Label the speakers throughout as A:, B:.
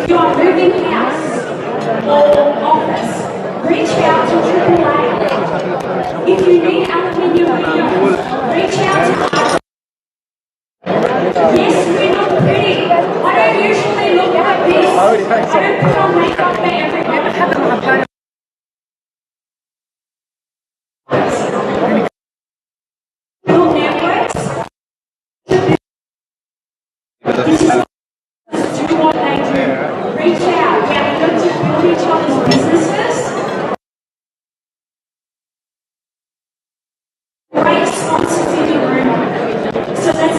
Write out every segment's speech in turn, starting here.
A: you are moving house or office, reach out to AAA. If you need aluminium windows, reach out to us. Yes, we look pretty. I don't usually look like this. I don't put on makeup for everyone. Your networks. This is do what they do. Reach out. We are good to build each other's businesses. Great sponsors in the room. So let's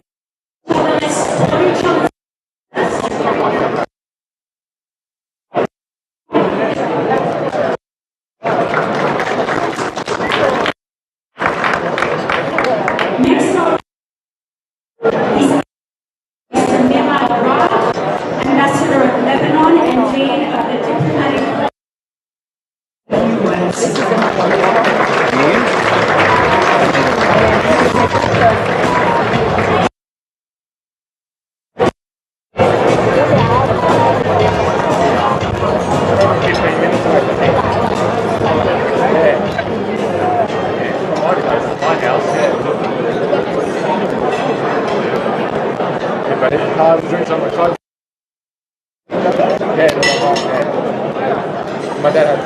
A: support each other. Next up is Mr. Mila Rad, Ambassador of Lebanon and Dean of the Diplomatic
B: drinks on my clothes. Yeah, my dad had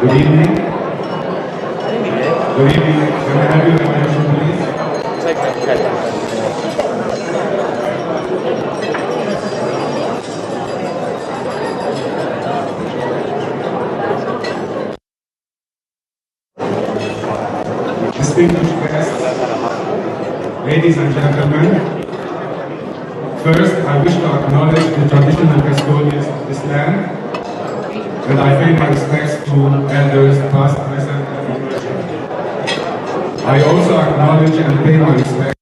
C: Good evening. Good evening. Can I have your attention, please?
B: Take that.
C: Distinguished guests, ladies and gentlemen, first I wish to acknowledge the traditional custodians of this land, and I pay my respects to elders past, present, and emerging. I also acknowledge and pay my respects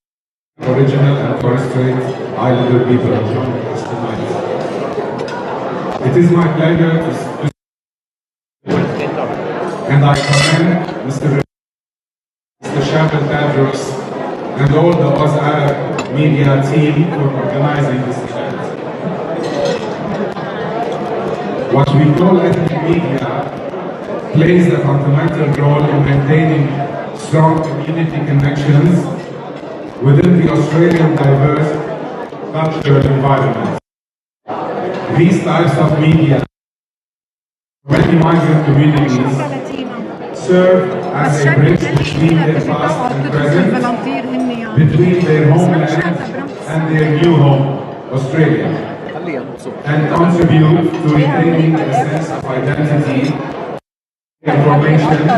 C: to Aboriginal and Torres Strait Islander people joining us tonight. It is my pleasure to and I commend Mr. Shabbat Tadros and all the Oz Arab media team for organizing this event. What we call ethnic media plays a fundamental role in maintaining strong community connections within the Australian diverse cultural environment. These types of media, many migrant communities, serve as a bridge between their past and present, between their homeland and their new home, Australia, and contribute to retaining a sense of identity, information,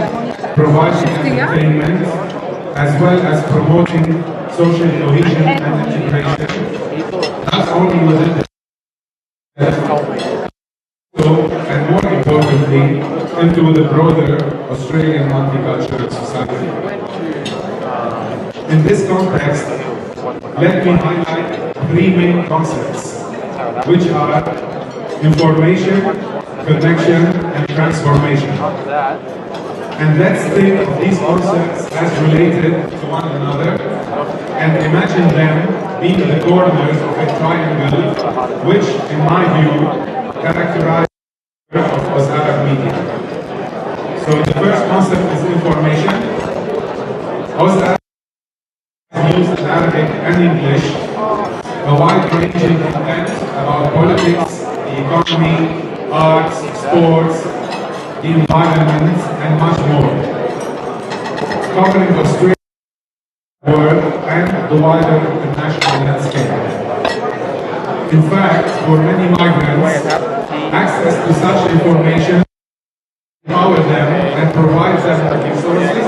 C: providing entertainment, as well as promoting social cohesion and integration, not only within the and more importantly, into the broader Australian multicultural society. In this context, let me highlight three main concepts, which are information, connection, and transformation. And let's think of these concepts as related to one another and imagine them being the corners of a triangle, which, in my view, characterize of Oz Arab media. So the first concept is information. Oz Arab used in Arabic and English a wide-ranging content about politics, the economy, arts, sports, the environment, and much more, covering Australia, the world, and the wider international landscape. In fact, for many migrants, access to such information empower them and provide them with resources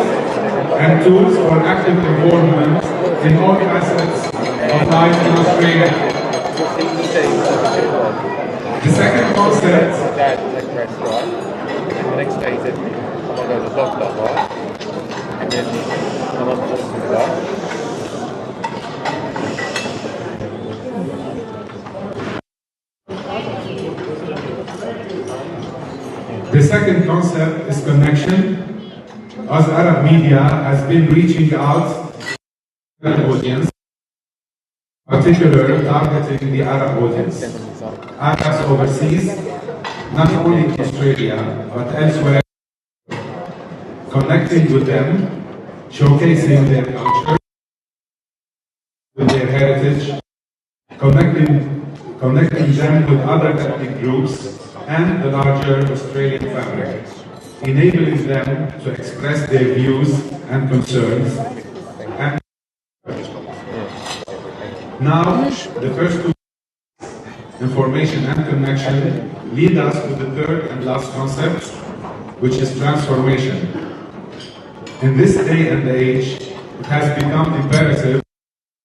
C: and tools for active involvement in all facets of life in Australia. The second concept. The next day he said, I'm going to go to the doctor, right? And then my mum talks to the guy. The second concept is connection. Oz Arab media has been reaching out to the audience particularly targeting the Arab audience. Arabs overseas, not only in Australia, but elsewhere, connecting with them, showcasing their culture, with their heritage, connecting them with other ethnic groups and the larger Australian fabric, enabling them to express their views and concerns. And now, the first two, information and connection, lead us to the third and last concept, which is transformation. In this day and age, it has become imperative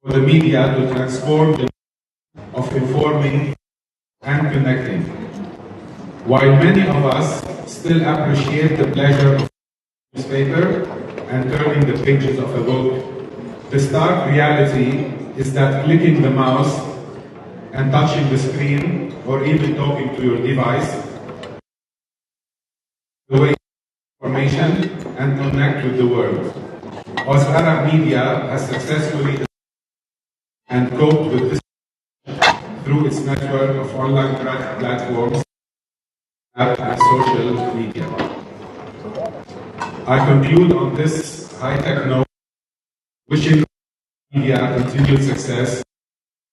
C: for the media to transform the of informing and connecting. While many of us still appreciate the pleasure of newspaper and turning the pages of a book, the stark reality is that clicking the mouse and touching the screen or even talking to your device, the way information and connect with the world. As Arab media has successfully and coped with this through its network of online platforms and social media. I conclude on this high-tech note, wishing media continued success.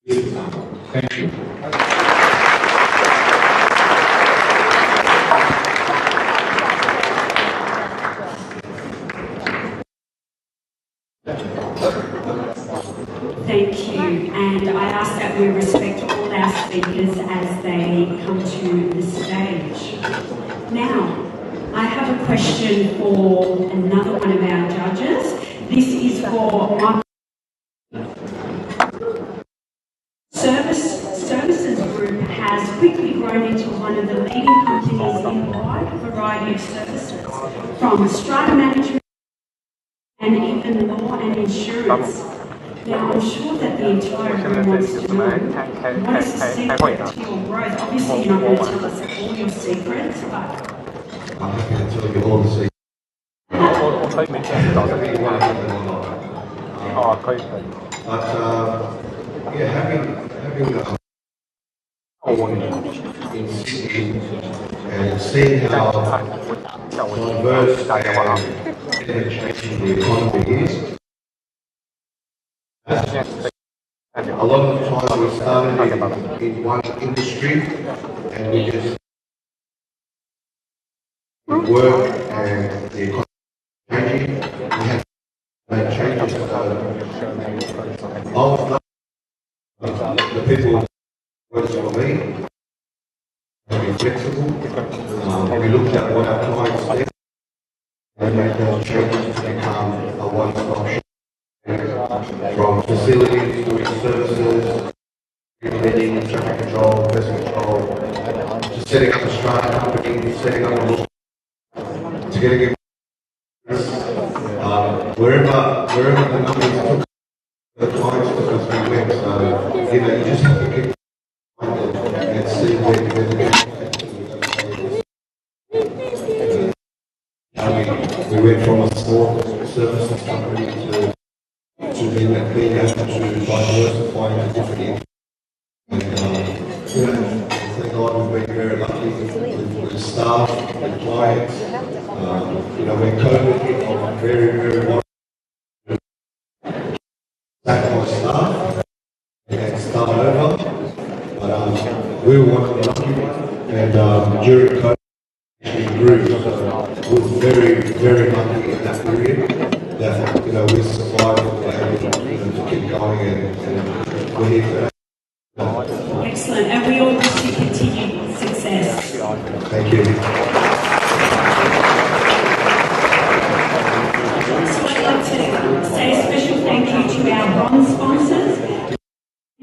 C: Thank you.
A: Thank you, and I ask that we respect all our speakers as they come to the stage. Now, I have a question for another one of our judges. This is for Services Group has quickly grown into one of the leading companies in a wide variety of services, from strata management and even law and insurance. Now, I'm sure that the entire room wants to know what is the secret to your growth. Obviously, you're not going to tell us all your secrets, but
D: I'm happy to tell you all the secrets. But yeah, having in Sydney and seeing how diverse and changing the economy is. A lot of the time we started in one industry and we just work and the economy changing. We have to make changes. The people works for me to be flexible. We looked at what our clients said and made those changes to become a one-stop shop. From facilities to services, implementing traffic control, pest control, to setting up a strata company, setting up a law, to getting it wherever the numbers took, the clients took us, we went. So, you just have to keep and see where we went from a small services company to being able to diversify into different industries. And thank God we've been very lucky with the staff, the clients. When COVID hit, I'm very, very worried. Back my staff and start over. But we were one of the lucky ones. And during COVID, actually grew. So we were very, very lucky in that period that we survived and were able to keep going and we're here today.
A: excellent, and we all wish you continued success.
D: Thank you.
A: So I'd like to say a special thank you to our bronze sponsors,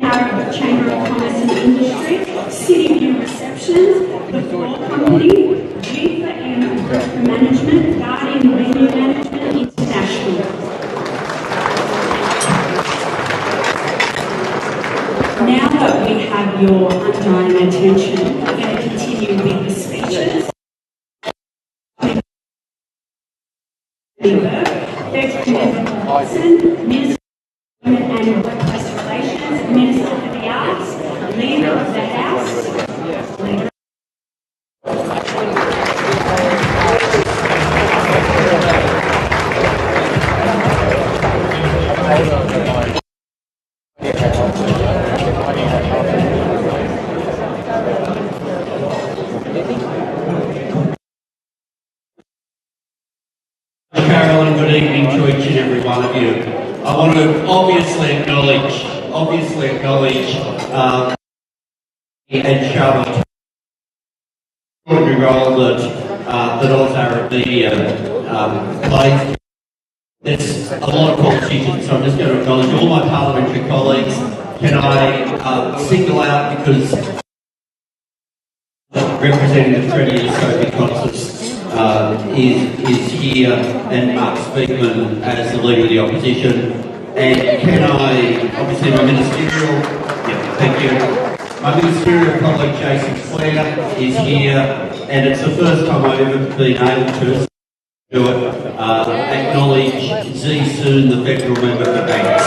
A: our Chamber of Commerce and Industry, City View Receptions, the Floor Company, G4M Group for Management, Guardian Media Management International. Now that we have your undying attention, we're going to continue with the speeches. Deputy Member Watson, Minister of Employment and Workplace Relations, Minister Leader of the House, Leader
E: Carolyn, good evening to each and every one of you. I want to obviously acknowledge and Charlotte extraordinary role that Oz Arab Media plays. There's a lot of politicians, so I'm just going to acknowledge all my parliamentary colleagues. Can I single out, because representing the Trinity Sophie Constance is here, and Mark Speakman as the Leader of the Opposition. And can I, obviously my ministerial, thank you. My ministerial colleague Jason Clare is here, and it's the first time I've ever been able to do it. Acknowledge Z Soon, the federal member for banks.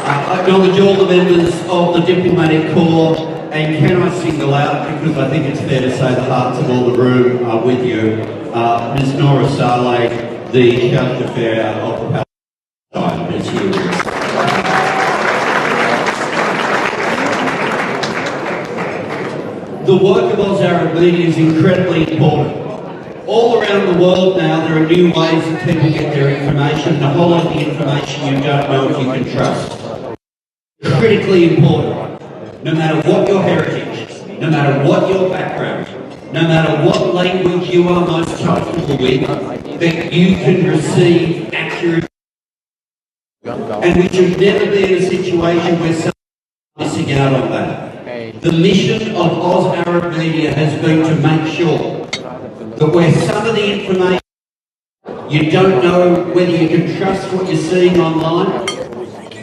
E: I acknowledge all the members of the diplomatic corps, and can I single out, because I think it's fair to say the hearts of all the room are with you, Ms Nora Saleh, the Charge d'Affaires of the Palestine, is here with us. The work of Oz Arab Media is incredibly important. All around the world now, there are new ways that people get their information, and a whole lot of the information you don't know if you can trust. Critically important. No matter what your heritage, no matter what your background, no matter what language you are most comfortable with, that you can receive accurate, and we should never be in a situation where someone is missing out on that. The mission of Oz Arab Media has been to make sure that where some of the information you don't know whether you can trust what you're seeing online,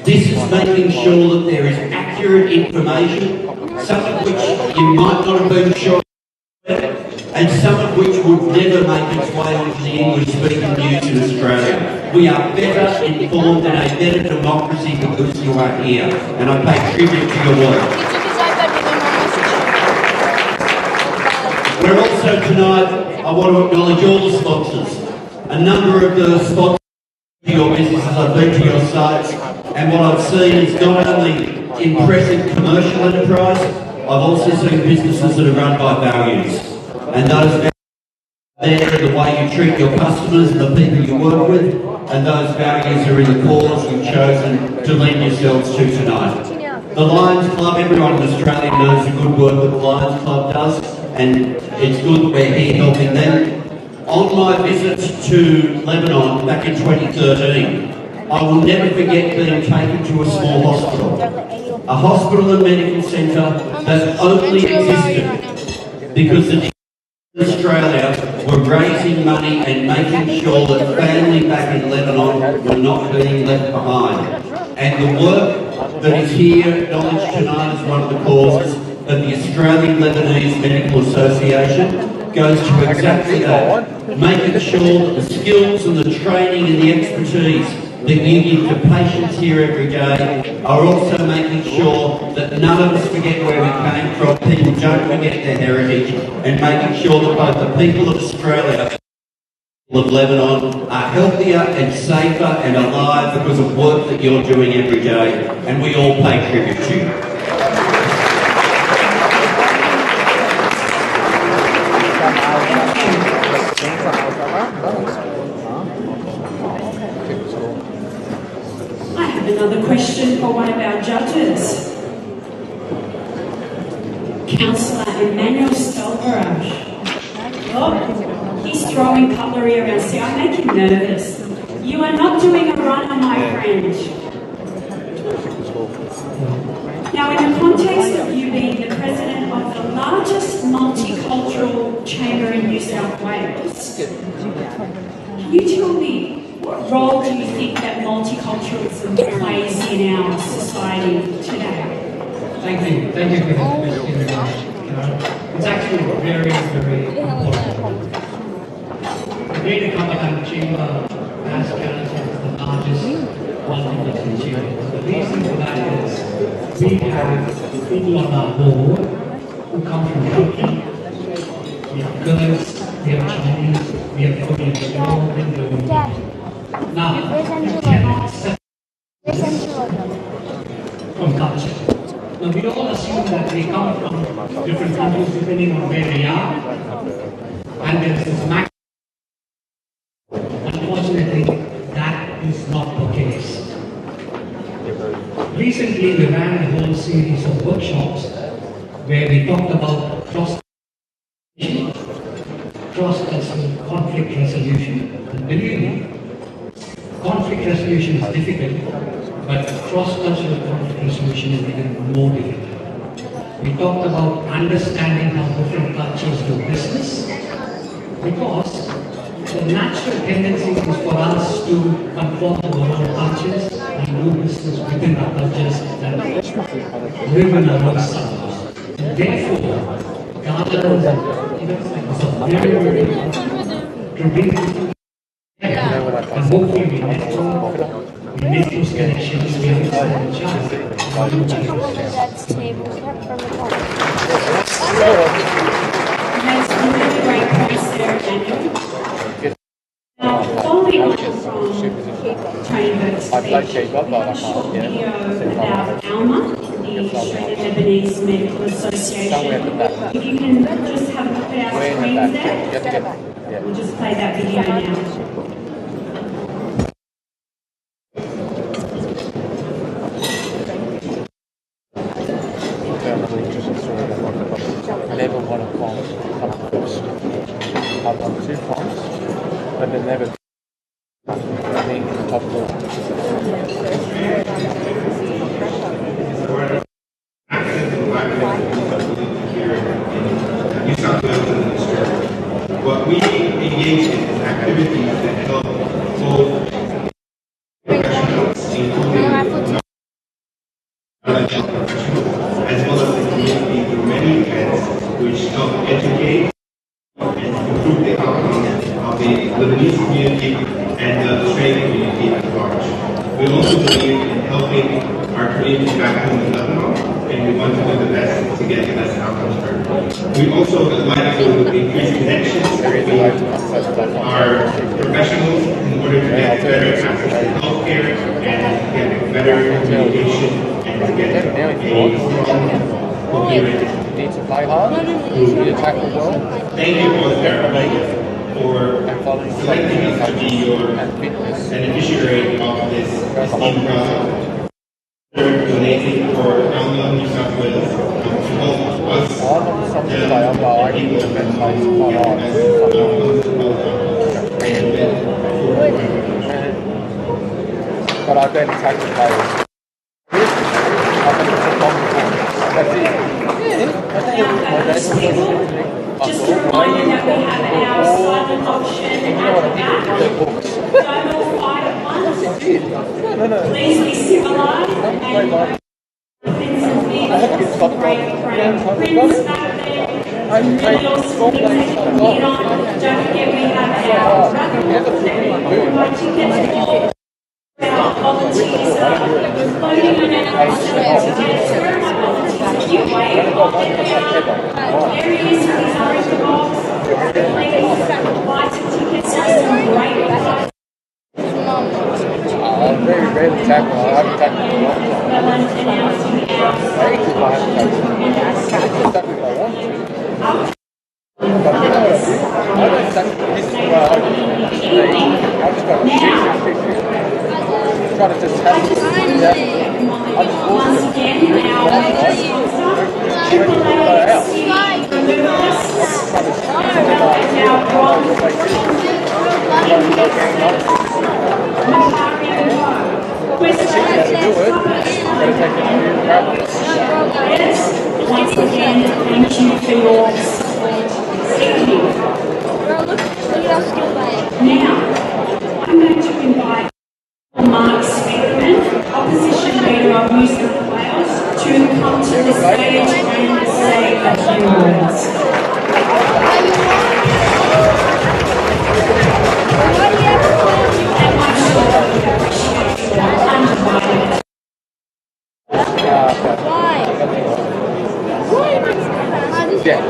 E: this is making sure that there is accurate information, some of which you might not have been sure, and some of which would never make its way onto the English-speaking news in Australia. We are better informed and a better democracy because you are here, and I pay tribute to your work. We're also tonight, I want to acknowledge all the sponsors. A number of the sponsors to your businesses, I've been to your sites, and what I've seen is not only impressive commercial enterprise, I've also seen businesses that are run by values. And those values are there in the way you treat your customers and the people you work with, and those values are in the cause you've chosen to lend yourselves to tonight. The Lions Club, everyone in Australia knows the good work that the Lions Club does, and it's good that we're here helping them. On my visit to Lebanon back in 2013, I will never forget being taken to a small hospital. A hospital and medical centre that only existed because the Australia were raising money and making sure that families back in Lebanon were not being left behind. And the work that is here acknowledged tonight as one of the causes of the Australian Lebanese Medical Association goes to exactly that, making sure that the skills and the training and the expertise that you give to patients here every day are also making sure that none of us forget where we came from, people don't forget their heritage, and making sure that both the people of Australia and the people of Lebanon are healthier and safer and alive because of work that you're doing every day, and we all pay tribute to you.
A: I have another question for one of our judges. Councillor Emmanuel Stolberg. Oh, he's throwing cutlery around. See, I make him nervous. You are not doing a runner, my friend. Now, in the context of you being the president of the largest multicultural chamber in New South Wales, can you tell me what role do you think that multiculturalism plays in our society today?
F: Thank you for that question. It's actually very, very important. The Greater Commonwealth Chamber has Canada as the largest one thing that can change. The reason for that is we have people on our board who come from Turkey, we have Kurds, we have Chinese, we have Koreans, they're all been doing it. Now, you cannot separate from culture. Now, we all assume that they come from different countries depending on where they are, and there's this max. Unfortunately, that is not the case. Recently, we ran a whole series of workshops where we talked about cross-cultural conflict resolution. And believe me, conflict resolution is difficult, but cross-cultural conflict resolution is even more difficult. We talked about understanding how different cultures do business, because the natural tendency is for us to conform to our own cultures and do business within our cultures and live in our own styles. And therefore, Gala is a very, very to bring and hopefully we make those connections, we understand each other.
A: That's some really great points there, Daniel. Now, following on from Tony Burke's speech, we have a short video about ALMA, the Australian Lebanese Medical Association. If you can just have a look at our screens there, we'll just play that video now.
B: Never want to climb up on 2 climbs, but they never being in the top floor.
C: New South Wales and Australia. What we engage in is activities that help both professionals, including knowledge professionals, as well as the community through many events which help educate and improve the outcomes of the Lebanese community and the Australian community at large. We also believe in helping our community back home in Lebanon, and we want to do the best to get the best outcomes for it. We also like to increase connections between our professionals in order to get better access to healthcare and get better communication and to get a strong community.
B: Need to play hard, need to tackle well.
C: Thank you all everybody for selecting us to be your beneficiary of this esteemed process. Donating for ALMA New South Wales to help us
B: but I've been tackling players. That's it.
A: Just a reminder that we have our silent option at the back. Don't all fight at once. Please be civilised and pins and bits, some great prints back there. Really awesome things that you can get on. Don't forget we have our rugby tickets. Our volunteers are loading on our volunteers. Where are my volunteers? You wait. There he is with his orange box. Please buy some tickets for some great advice.
B: I'm very rarely tackle. I haven't tackled in a long time. Ages I haven't tackled. I just tackle if I want to. But you know what I do? I don't tackle. This is where I do it. I just got to shoot. Try to just tackle. I just
A: Once again, our Triple A once again, thank you for your support this evening. Now, I'm going to invite Mark Speakman, Opposition Leader of New South Wales, to come to the stage and say a few words. And I'm sure that we appreciate your
F: Hands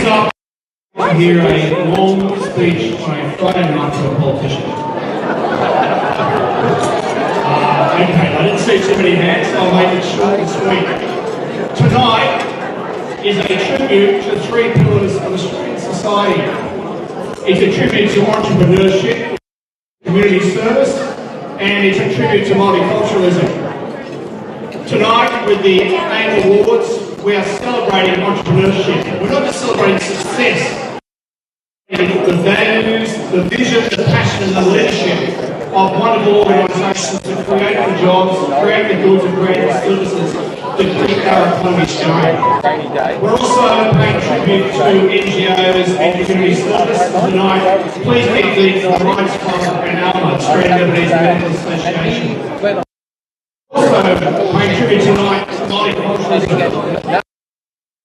F: up. I hear a long speech on a Friday night to a politician. Okay, I didn't see too many hands, so I'll make it short and sweet. Tonight is a tribute to the three pillars of Australian society. It's a tribute to entrepreneurship, community service, and it's a tribute to multiculturalism. Tonight, with the annual awards, we are celebrating entrepreneurship. We're not just celebrating success, the values, the vision, the passion, and the leadership of wonderful organisations to create the jobs, create the goods, and create the services that keep our economies going. We're also paying tribute to NGOs and community service tonight. Please keep the Lions Club and Alma, Australian Lebanese Medical Association. Also paying tribute tonight to multiculturalism.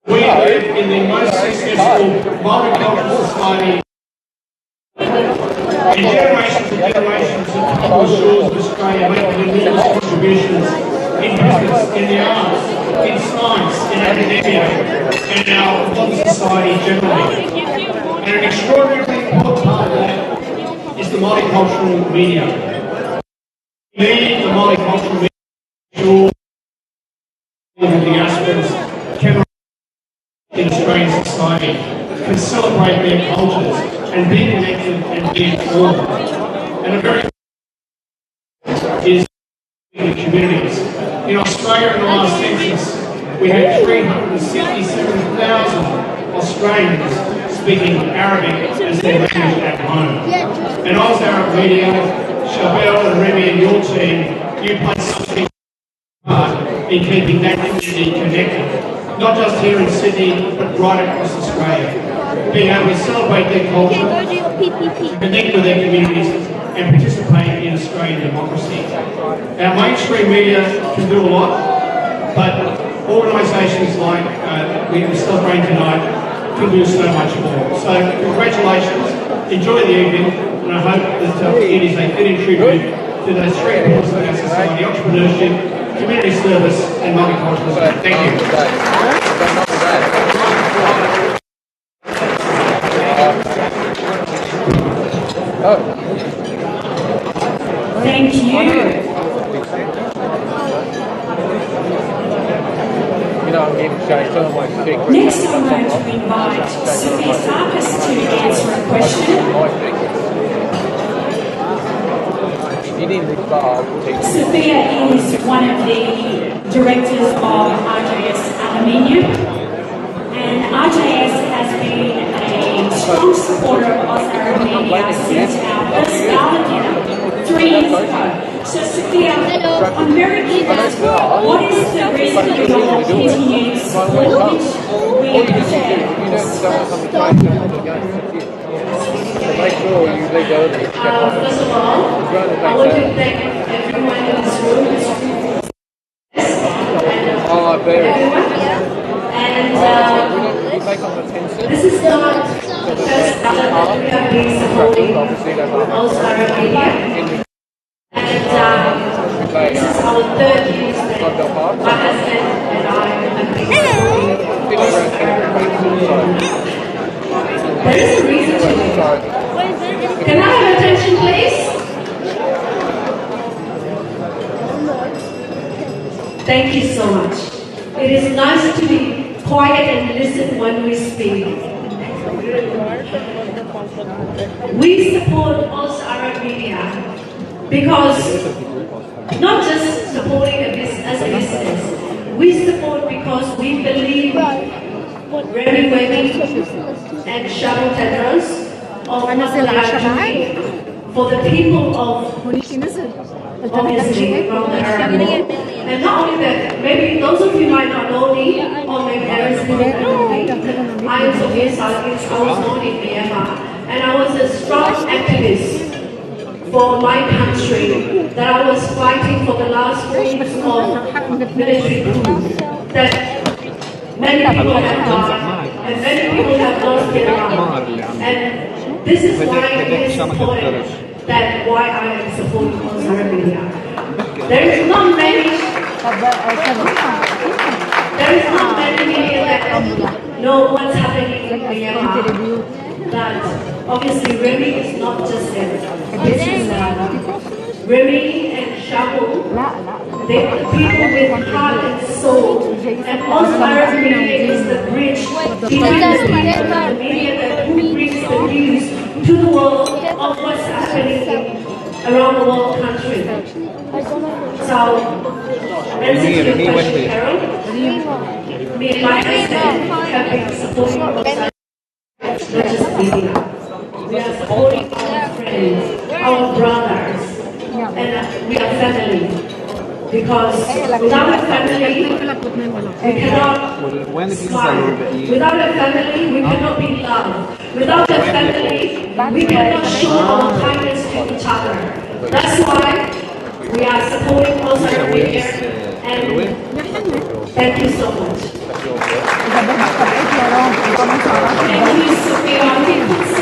F: We live in the most successful multicultural society. And generations and generations of people on the shores of Australia making enormous contributions in business, in the arts, in science, in academia, and our modern society generally. And an extraordinarily important part of that is the multicultural media. We need the multicultural media to ensure that the diasporas can in Australian society can celebrate their cultures and be connected and be informed. And a very is in the communities. In Australia in the last census, we had 367,000 Australians speaking Arabic as their language at home. And Oz Arab Media, Chabelle and Remy and your team, you played something part in keeping that community connected. Not just here in Sydney, but right across Australia. Being able to celebrate their culture, connect with their communities, and participate in Australian democracy. Our mainstream media can do a lot, but organisations like we're celebrating tonight can do so much more. So congratulations, enjoy the evening, and I hope that it is a fitting tribute to those three pillars of our society: entrepreneurship, community service, and multiculturalism. Thank you.
A: Thank you. Next, I'm going to invite Sophia Sarkis to answer a question. Sophia is one of the directors of RJS Aluminium, and RJS has been a strong supporter of Oz Arab Media since our first Gala dinner 3 years ago. So Sophia, I'm very curious, what is the reason for your continued support, which we understand?
B: First
A: of all, I want to thank everyone in this room, and this is not the first time that we have been supporting Oz Arab Media, and this is our third year that my husband and I have been supporting Oz Arab Media. There is a reason to it. Can I have attention, please? Thank you so much. It is nice to be quiet and listen when we speak. We support Oz Arab Media because not just supporting as a business, we support because we believe Remy Webby and Sharon Tedros of what they are doing for the people of obviously from the Arab world. And not only that, maybe those of you might not know me, or maybe there is people that know me. I am Sophia Sarkis. I was born in Myanmar, and I was a strong activist for my country, that I was fighting for the last 4 years of military coup, that many people have died, and many people This is why it is important that why I am supporting social media. There is not many media that know what's happening in Myanmar. But obviously Remy is not just them. This is Remy and Shabu. They are the people with heart and soul. And also Arab media is the bridge between the people and the media that who brings the news to the world of what's happening around the world country. So, let's see your question, Carol. Me and my husband have been supporting both sides, not just media. We are supporting our friends, our brothers, and we are family. Because without a family, we cannot smile. Without a family, we cannot be loved. Without a family, we cannot show our kindness to each other. That's why we are supporting also media, and thank you so much.
G: Thank you, Sophia. I think it's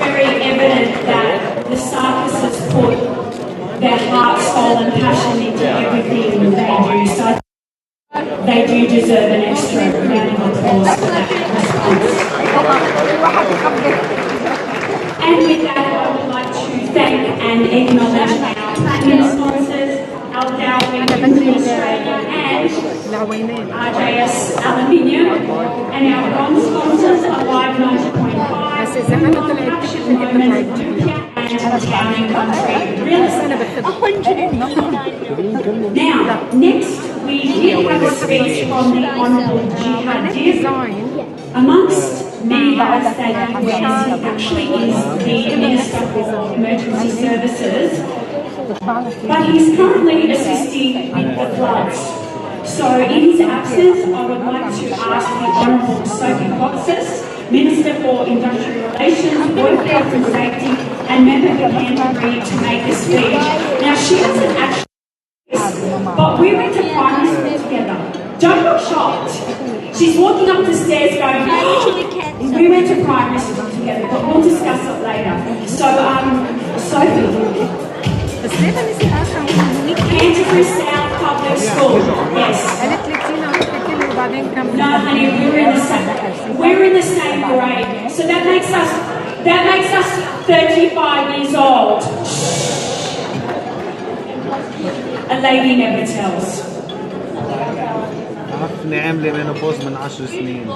G: very evident that the circuses put their heart, soul and passion into everything they do. So they do deserve an extra round of applause for that response. And with that, I would like to thank and acknowledge our platinum sponsors, our Dowling Australia and RJS Aluminium, and our bronze sponsors are Live 90.5, and Town and Country Real Estate. Now, next we did have a speech from the Honourable Jihad Dir. Amongst many other state employees, he actually is the Minister for Emergency Services, but he's currently assisting with the floods. So in his absence, I would like to ask the Honourable Sophie Coxis, Minister for Industrial Relations, Work Health and Safety, and Member for Canterbury to make a speech. Now she doesn't actually, but we went to primary school together. Don't look shocked. She's walking up the stairs going, we went to primary school together, but we'll discuss it later. So, Sophie. Canterbury South Public School, yes. No, honey, we're in the same grade. So that makes us 35 years old. A lady never tells.
H: عرفني عاملة مينوبوز من 10 سنين.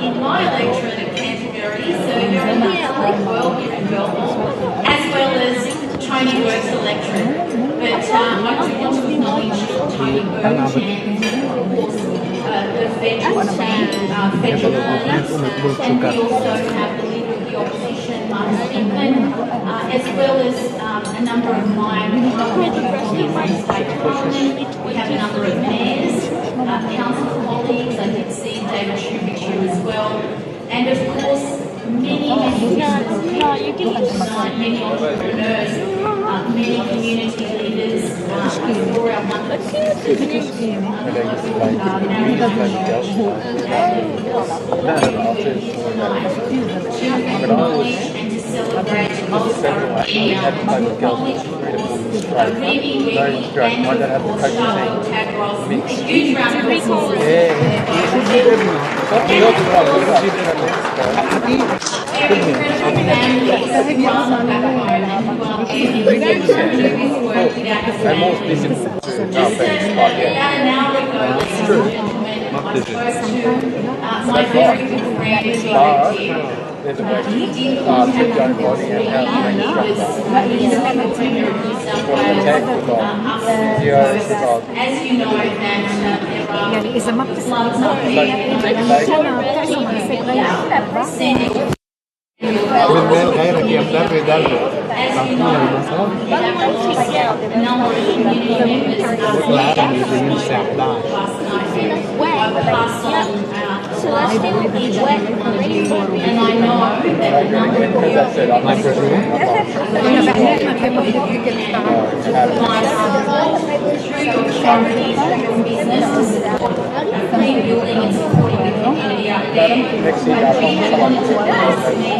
I: In my electorate at Canterbury, so you're in the Catholic world, as well as Tony Burke's electorate. But I do want to acknowledge Tony Burke and, of course, the federal team, federal leaders, and we also have the leader of the opposition, Martin England, as well as a number of my colleagues in state parliament. We have a number of mayors, council colleagues. I did see David Shoebridge here as well, and of course many businesses, many entrepreneurs, many community leaders, for our wonderful and to celebrate really and of course Charlotte Tagros. A huge round of applause. About an hour ago, ladies and gentlemen, I spoke to my very good friend, he did contact me for me. He was in the Premier of New South Wales as you know that there are floods up there.
H: من غيرك يا مدرب يدرب.
I: As you know, we have a number of community members last night I will pass on and I know that a number of you provide support through your charities or your business to support rebuilding and supporting the community out there. I really wanted to pass any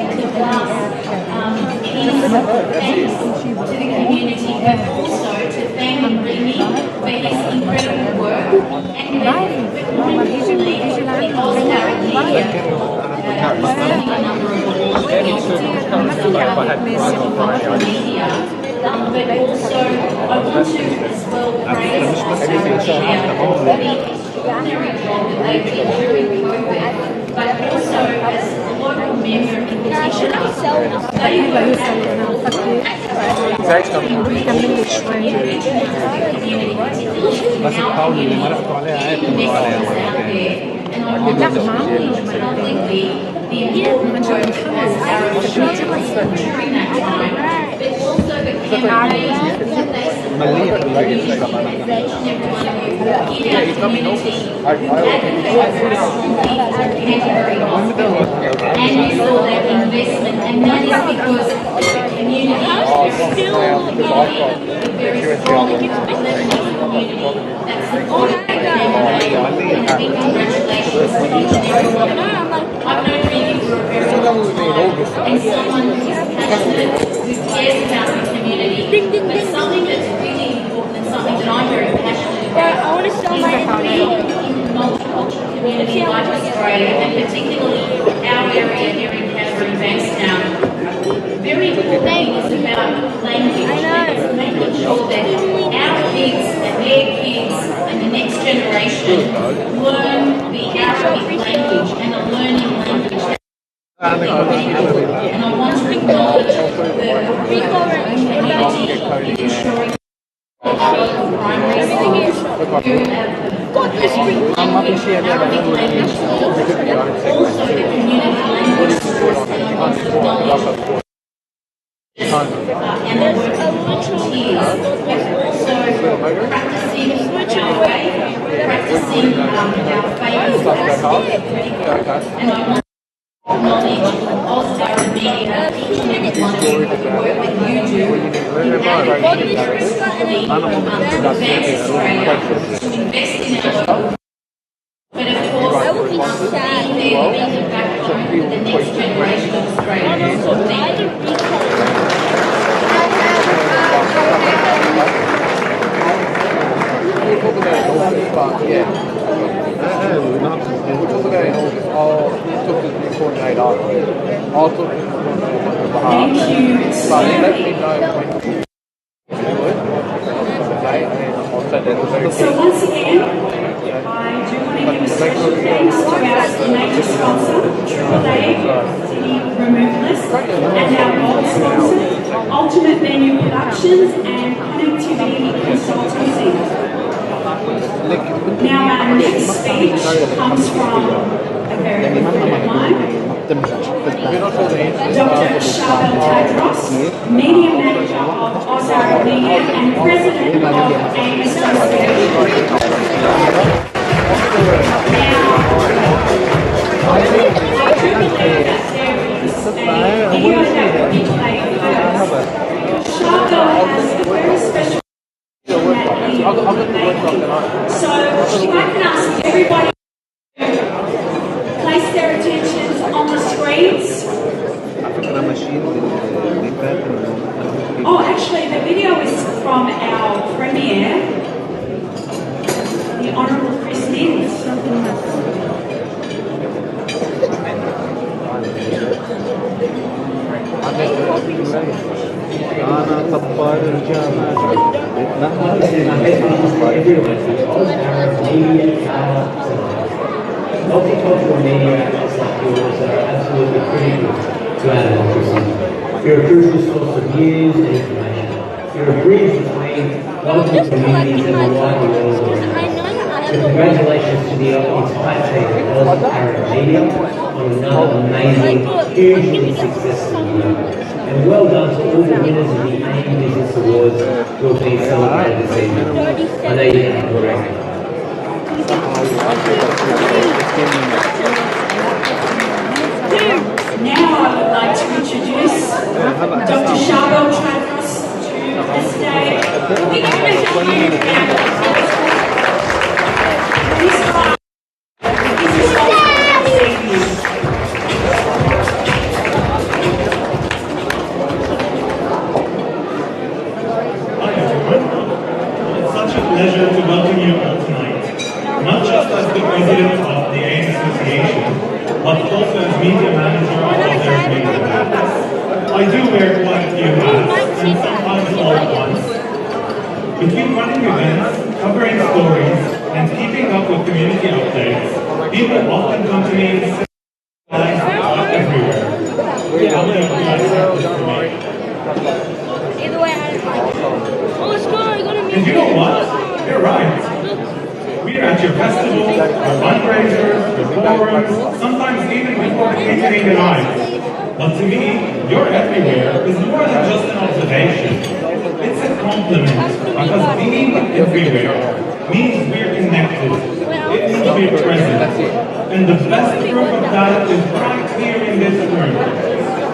I: thanks to the community, but also to thank Remy for his incredible work, and more importantly, the Oscar Media receiving a number of awards for media. But also, I want to as well praise Oscar Media for the extraordinary job that they did during COVID, but also as a local member in particular, they were and I want to acknowledge publicly the important work that Sarah showed during that time, but also the campaign that they supported each and every one of you in our community who advocated very strongly for Canterbury Hospital, and you saw that investment, and that is because the community is very strong Lebanese community that supported the campaign, and big congratulations to each and every one of you. I've known Remy for a very long time, and someone who's passionate, who cares about the community, but something that's really important and something that I'm very passionate about is that we in the multicultural community like Australia, and particularly our area here in Canterbury Bankstown, very important is about language, and it's making sure that our kids and their kids and the next generation learn the Arabic language and a learning language. And I want to acknowledge the community in ensuring local primary schools who have Arabic language schools, also the community language schools, and I want to acknowledge and the work of volunteers, but also practicing our faith, practicing our faith is absolutely critical. And I want to acknowledge Oscar and Media, each and every one of you, for the work that you do in advocating very strongly to advance Australia, to invest in our local. But of course, being there, being the backbone for the next generation of Australians. So thank you.
B: We'll talk about it in August, but yeah. We'll talk about it in August. I'll talk to the new coordinator. I'll talk to the coordinator on your behalf.
A: Thank you so
B: But let me
A: much.
B: know when you do it. Okay, and I'll send that to you.
A: So once again, I do want to give a special thanks to our major sponsor, AAA City Removalists, and our gold sponsor, Ultimate Venue Productions and Connectivity Consultancy. Now our next speech comes from a very good friend of mine, Dr. Charbel Tadros, Media Manager of Ozark Media and President of AIM Association. Now, I do believe that there is a video that will be played first. Charbel has a very special that he will be making. So if I can ask everybody to place their attentions on the screens. Oh, actually, the video is from our premiere, the Honourable Chris Minns.
H: أنا طبال الجامعة
J: Multicultural media outlets like yours are absolutely critical to our democracy. You're a crucial source of news and information. You're a bridge between local communities and the wider world around us. So congratulations to the entire team at Oz Arab Media on another amazing, hugely successful year. And well done to all the winners of the AIM Business Awards who have been celebrated this evening. I know you can correct.
A: Now I would like to introduce Dr. Charbel
C: Pleasure to welcome you all tonight, not just as the president of the AIM Association, but also as media manager of other media. I do wear quite a few hats, and sometimes all at once. Between running events, covering stories, and keeping up with community updates, people often come to me and say, "I'm everywhere." How many of you guys have this to me? And you know what? You're right. We're at your festivals, your fundraisers, your forums, sometimes even before the catering arrives. But to me, you're everywhere is more than just an observation. It's a compliment, because being everywhere means we're connected. It means we're present. And the best proof of that is right here in this room.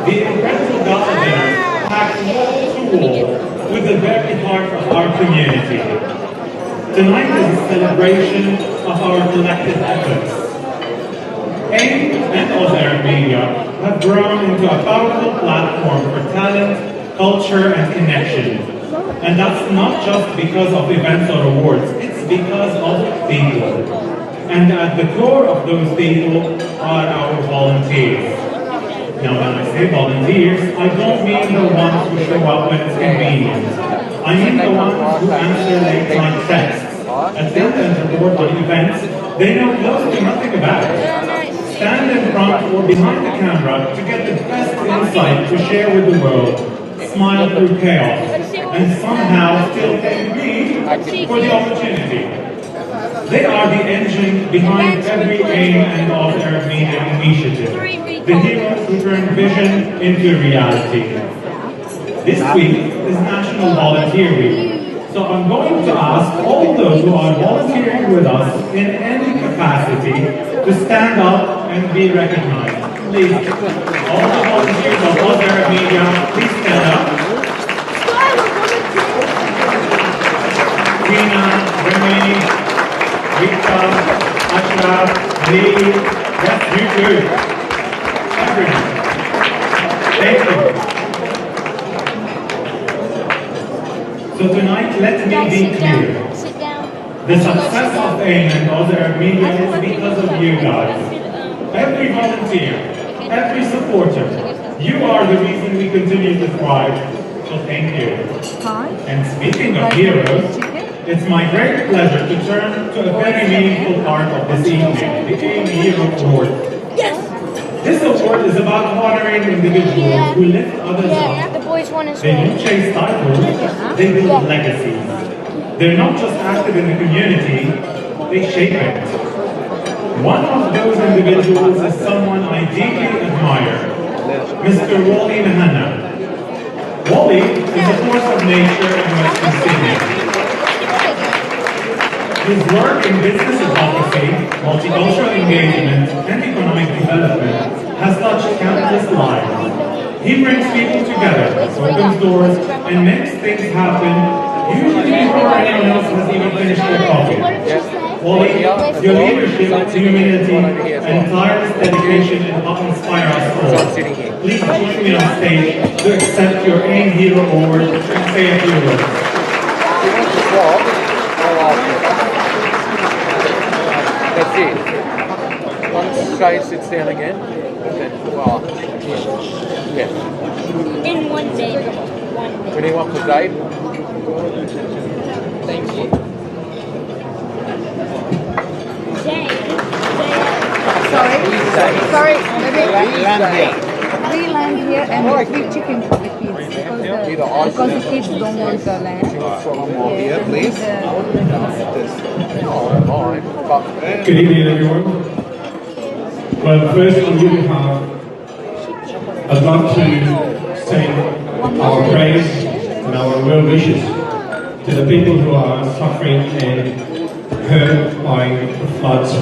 C: The incredible Gala dinner packed wall to wall with the very heart of our community. Tonight is a celebration of our collective efforts. AIM and other media have grown into a powerful platform for talent, culture, and connection. And that's not just because of events or awards, it's because of people. And at the core of those people are our volunteers. Now, when I say volunteers, I don't mean the ones who show up when it's convenient. I mean the ones who answer late-night texts, attend and report on events they know close to nothing about, stand in front or behind the camera to get the best insight to share with the world, smile through chaos, and somehow still thank me for the opportunity. They are the engine behind every AIM and other media initiative, the heroes who turn vision into reality. This week is National Volunteer Week, so I'm going to ask all those who are volunteering with us in any capacity to stand up and be recognized. Please, all the volunteers of other media, please stand up. Rina, Remy, Rita, Ashraf, Lee, yes, you too. Everyone. Thank you. So tonight, let me be clear. The success of AIM and other media is because of you guys. Every volunteer, every supporter, you are the reason we continue to thrive. So thank you. And speaking of heroes, it's my great pleasure to turn to a very meaningful part of this evening, the AIM Hero Award. Yes! This award is about honoring individuals who lift others up. They don't chase titles, they build legacies. They're not just active in the community, they shape it. One of those individuals is someone I deeply admire, Mr. Wally Mahanna. Wally is a force of nature in Western Sydney. His work in business advocacy, multicultural engagement, and economic development has touched countless lives. He brings people together, opens doors, and makes things happen, usually before anyone else has even finished their coffee. Wally, your leadership, humility, and tireless dedication help inspire us all. Please join me on stage to accept your AIM Hero Award and say a few words.
B: That's it. Once Shay sits down again, then, well, yeah.
K: In one day.
B: Anyone for Dave? Thank you.
K: Sorry,
L: we land here and we chicken for the kids because the kids don't want the land.
B: Here, please.
C: Good evening, everyone. Well, first on your behalf, I'd like to send our praise and our well wishes to the people who are suffering and hurt by the floods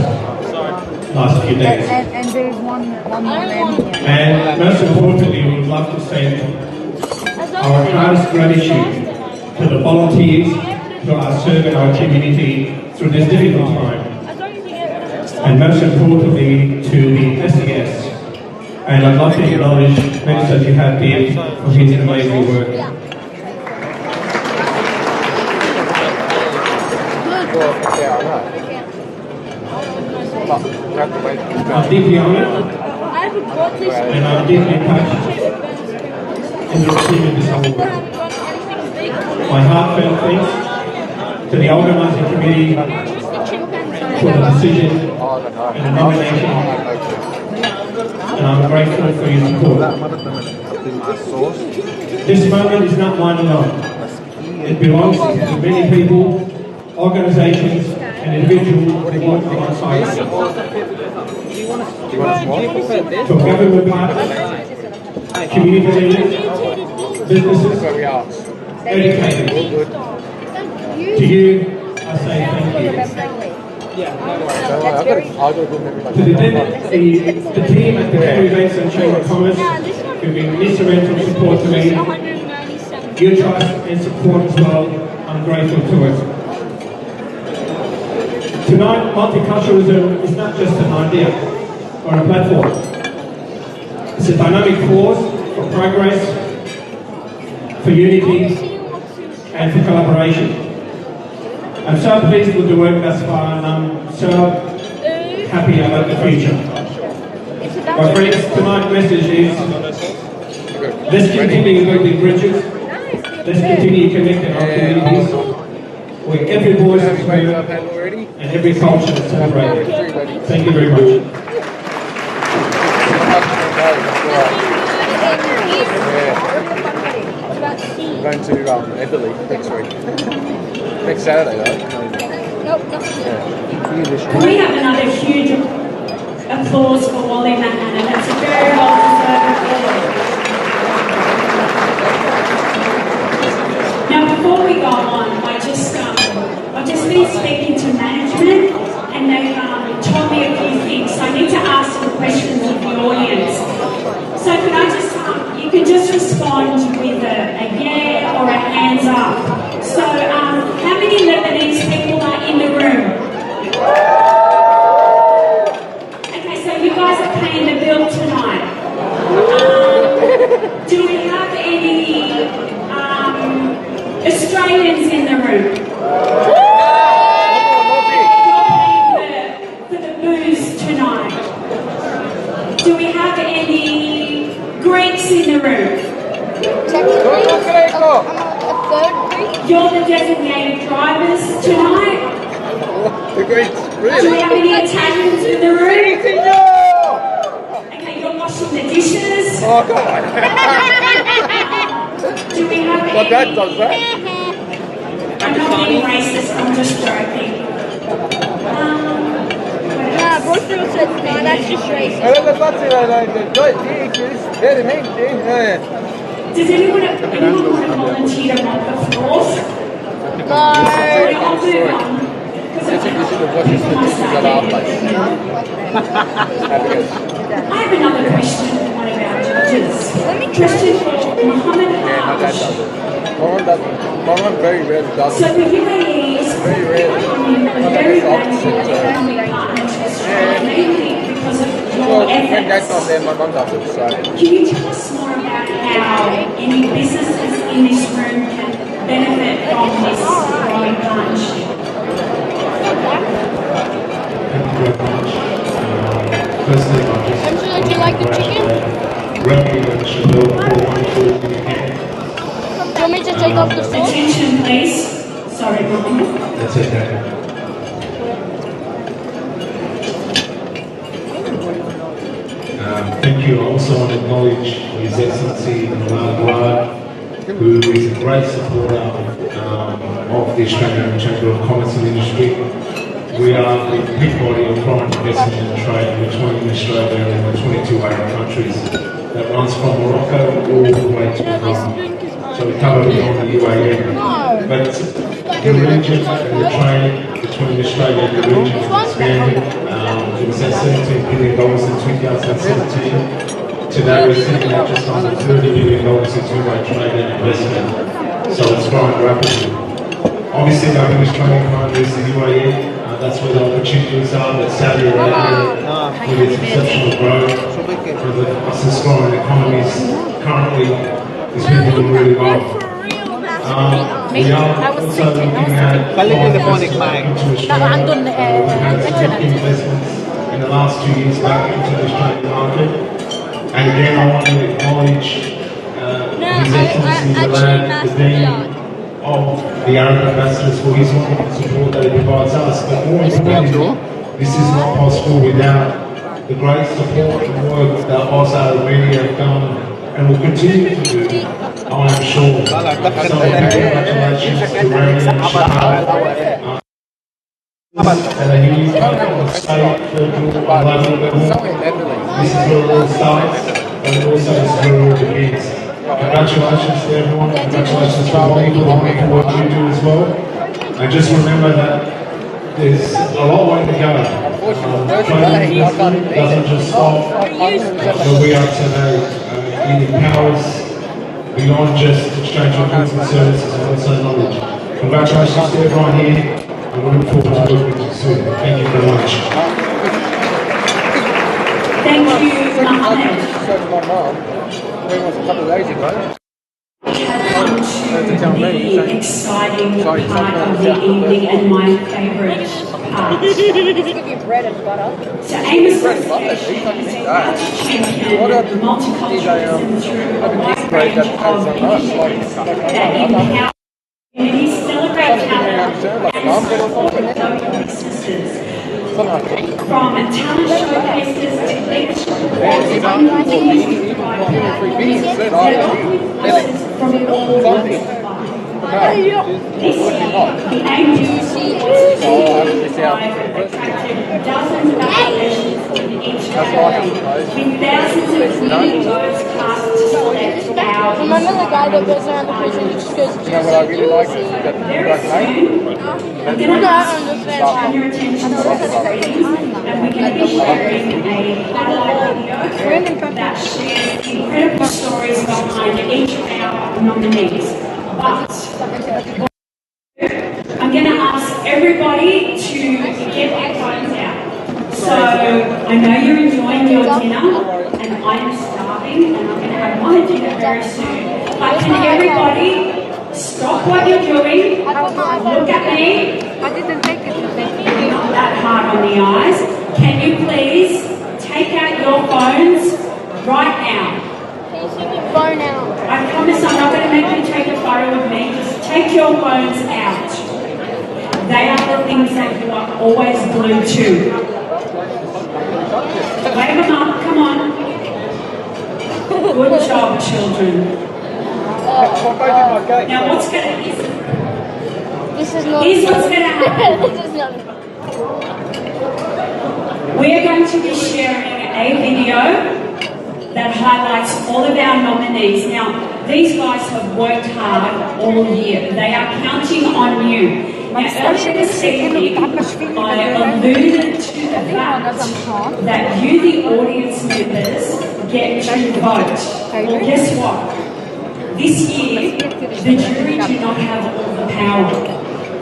C: last few days.
L: And there is one more land here.
C: And most importantly, we would love to send our highest gratitude to the volunteers who are serving our community through this difficult time. And most importantly, to the SES. And I'd like to acknowledge Minister Jihad for his amazing work. I'm deeply honoured and I'm deeply touched in receiving this award. My heartfelt thanks to the organising committee for the decision and the nomination, and I'm grateful for your support. This moment is not mine alone. It belongs to many people, organisations and individuals who work alongside us. From government partners, community leaders, businesses, educators. To you, I say thank you. To the team at the Canberra Events and Chamber of Commerce who've been instrumental support to me, your trust and support as well, I'm grateful to it. Tonight, multiculturalism is not just an idea or a platform. It's a dynamic force for progress, for unity and for collaboration. I'm so pleased with the work thus far and I'm so happy about the future. My friends, tonight's message is let's continue building bridges, let's continue connecting our communities where every voice is heard and every culture is celebrated. Thank you very much.
B: Going to Italy next week. Next Saturday, though.
A: Can we have another huge applause for Wally Mahana? That's a very well-deserved award. Now, before we go on, I've just been speaking to management, and they've told me a few things. So I need to ask some questions of the audience. So can I just, you can just respond with a yeah or a hands up. So how many Lebanese people are in the room? Okay, so you guys are paying the bill tonight. Do we have any Australians in the room? For the booze tonight. Do we have any Greeks in the room? You're the designated drivers tonight?
B: The Greeks, really?
A: Do we have any Italians in the room? Okay, you're washing the dishes?
B: Oh, come on.
A: Do we have
B: My dad does that.
A: I'm not being racist, I'm just joking.
K: Brookfield said, no, that's just racist.
A: Does anyone want to volunteer to mop the floors?
K: No.
A: Sorry, I'll move on. I have another question for one of our judges. Question for Mohammed Haj.
B: Mohammed very rarely does
A: So the UAE is
B: very rarely.
A: very valuable economic partner to Australia, mainly because of your
B: When dad's
A: efforts.
B: not there, my mum does it, so.
A: Can you tell us more about how any businesses in this room can benefit from this growing partnership?
C: Thank you very much. Firstly, I just
K: Angela, do you like the chicken?
C: Remy and Chanel for wonderful
K: Do you want me to take off the sauce?
A: Attention, please. Sorry, Mohammed.
C: That's okay. Thank you. I also want to acknowledge His Excellency Gala, who is a great supporter of the Australian Chamber of Commerce and Industry. We are the big body of foreign investment and trade between Australia and the 22 Arab countries that runs from Morocco all the way to Iran. So we cover beyond the UAE. But the region and the trade between Australia and the region is expanding. It was at $17 billion in 2017. Today we're sitting at just under $30 billion in two-way trade and investment. So it's growing rapidly. Obviously, our biggest training partner is the UAE. That's where the opportunities are, but Saudi Arabia, with its exceptional growth, with the fastest growing economies currently, is doing really well. We are also looking at into Australia. We've had significant investments in the last 2 years back into the Australian market. And again, I want to acknowledge His Excellency the Lad, the Dean of the Arab Ambassadors, for his wonderful support that he provides us. But more importantly, this is not possible without the great support and work that Australian media have done and will continue to do, I am sure. So congratulations to Remy and Shahar. And a huge state, federal, and local level. This is where it all starts, but it also is where it all begins. Congratulations to everyone, congratulations to all people for what you do as well. And just remember that there's a long way to go. Training doesn't just stop where we are today. It empowers beyond just exchange of goods and services and also knowledge. Congratulations to everyone here, and we look forward to working with you soon. Thank you very much.
A: Thank you, Mohammed.
B: My mum, it was a couple of days ago.
A: To the exciting part of the evening and my favourite part. So Amos Association is a culture champion, multiculturalism through a wide range of initiatives that empower communities, celebrate talent, and support local businesses. From talent showcases to leadership awards, and continues to provide platforms that local voices from all walks of life. This year, the AMG Awards 2025 attracted dozens of applications in each category, with thousands of community votes cast to select our
K: Remember the guy that goes around the prison and just goes,
A: very soon, I'm going to ask you to turn your attention to the screens, and we're going to be sharing a highlight video that shares incredible stories behind each of our nominees. But I'm going to ask everybody to get their phones out. So I know you're enjoying your dinner, and I am starving, and I'm going to have my dinner very soon. But can everybody stop what you're doing? Look at me.
L: I didn't take it today.
A: Not that hard on the eyes. Can you please take out your phones right now?
K: phone out.
A: I promise I'm not going to make you take a photo of me. Just take your phones out. They are the things that you are always glued to. Wave them up, come on. Good job, children. Now what's going to happen?
K: This is not.
A: Here's what's going to happen.
K: This is not.
A: We're going to be sharing a video that highlights all of our nominees. Now, these guys have worked hard all year. They are counting on you. Now, earlier this evening, I alluded to the fact that you, the audience members, get to vote. Well, guess what? This year, the jury do not have all the power.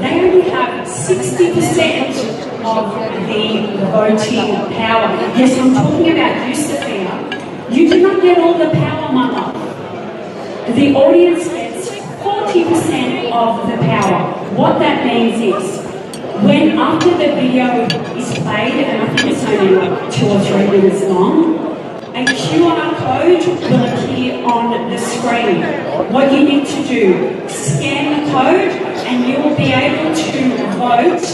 A: They only have 60% of the voting power. Yes, I'm talking about you, Sophia. You do not get all the power, Mama. The audience gets 40% of the power. What that means is, when after the video is played, and I think it's only like 2 or 3 minutes long, a QR code will appear on the screen. What you need to do, scan the code, and you will be able to vote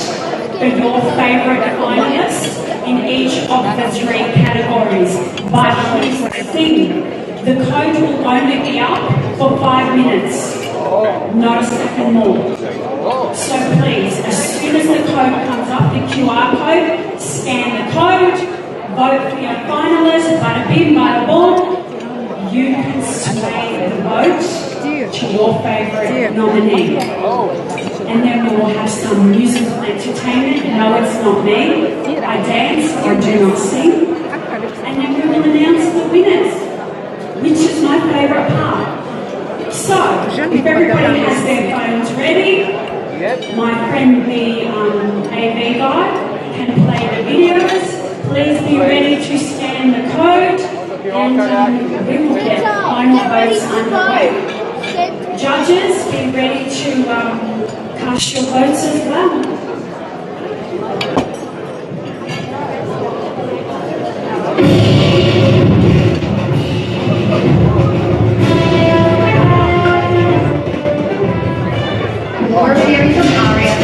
A: for your favourite finalists in each of the 3 categories. But here's the thing, the code will only be up for 5 minutes, not a second more. So please, as soon as the code comes up, the QR code, scan the code, vote for your finalists, bada bing, bada boom. You can sway the vote to your favourite nominee. And then we will have some musical entertainment. No, it's not me. I dance, I do not sing. And then we will announce the winners, which is my favourite part. So, if everybody has their phones ready, my friend the AV guy can play the videos. Please be ready to scan the code and we will get final votes underway. Judges, be ready to cast your votes as well.
M: More series of aria.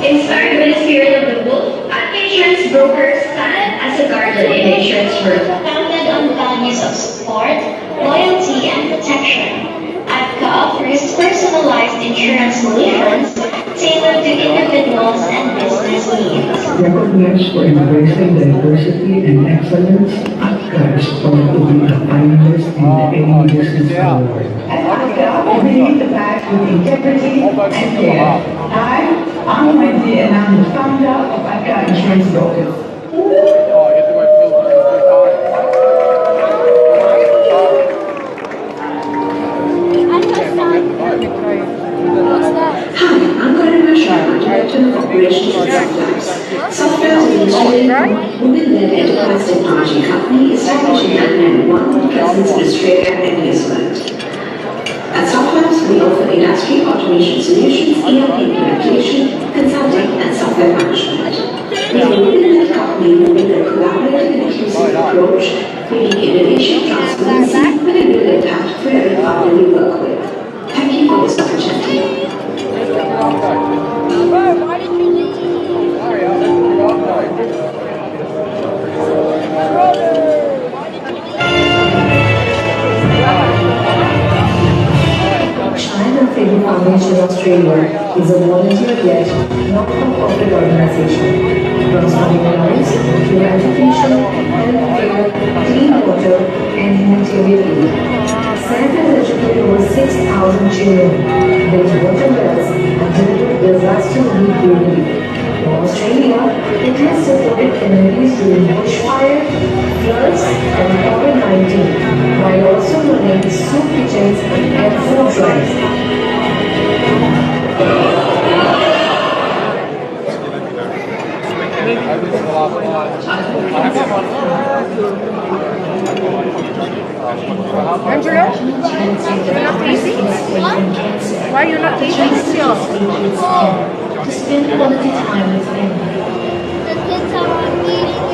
M: Inspired by the spirit of the book, an insurance broker stand as a guardian in the insurance world. Founded on the values of support, loyalty, and protection, APCA offers personalized insurance solutions tailored to individuals and business needs.
N: Recognized for embracing diversity and excellence, APCA is proud to be a finalist in the AIM Business Award.
O: At APCA, we lead the pack with integrity and care. I'm Wendy and I'm the founder of APCA Insurance Brokers.
P: Hi, I'm Karen Mashar, Director of Operations at Softwares. Softwares is a women-led enterprise technology company established in 1991 with presence in Australia and New Zealand. At Softwares, we offer industry automation solutions, ERP implementation, consulting, and software management. We are a women-led company with a collaborative and inclusive approach, bringing innovation, transparency, and a real impact for every partner we work with. Thank you for this opportunity.
N: China Freedom Foundation Australia is a volunteer-led, not-for-profit organization transforming lives through education, healthcare, clean water, and humanitarian aid. SAF has educated over 6,000 children, built water wells, and delivered disaster relief globally. For Australia, it has supported communities during bushfire, floods, and COVID-19, while also running soup kitchens and food drives.
L: Angela, you're not easy? Why are you not easy?
N: To spend quality time with family.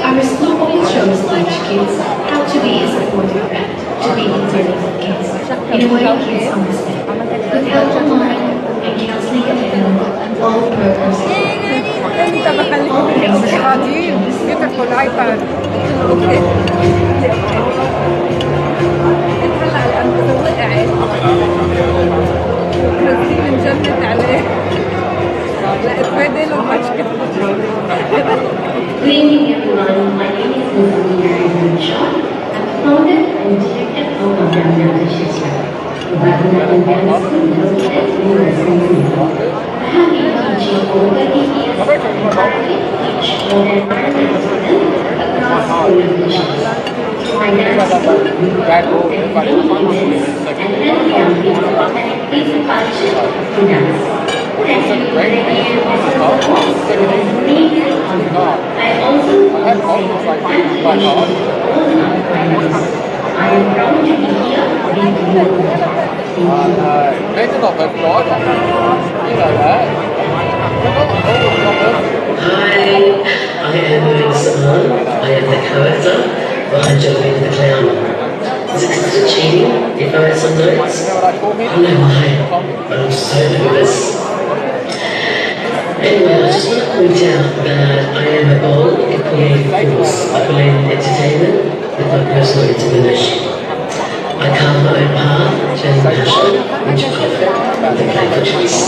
N: Our school always shows each kids how to be a supportive friend, to be intended for kids, in a way kids understand. With help online and counseling available, all programs
L: انت بخليك مش راضيين بيتركوا الايباد اوكي هلا الان وقعت نازلين نجمد عليه لا اتبادل ومشكلة
N: Greeting everyone, my name is Mrs. Shaw. I'm founder and director of Gala. I have been teaching over 30 years and I teach more than 100 students across school divisions. My dance school and many events and welcome people and people culture to dance. Thank you for the year of support. I also want to say congratulations to all my friends. I am proud to be here with you.
B: It's not that broad. You know that.
Q: Hi, I am Saman. I am the character behind Joey the Clown. Is it considered cheating if I write some notes? I don't know why, but I'm so nervous. Anyway, I just want to point out that I am a bold and creative force. I blend entertainment with my personal entrepreneurship. I carve my own path, turning passion into profit with a playful twist.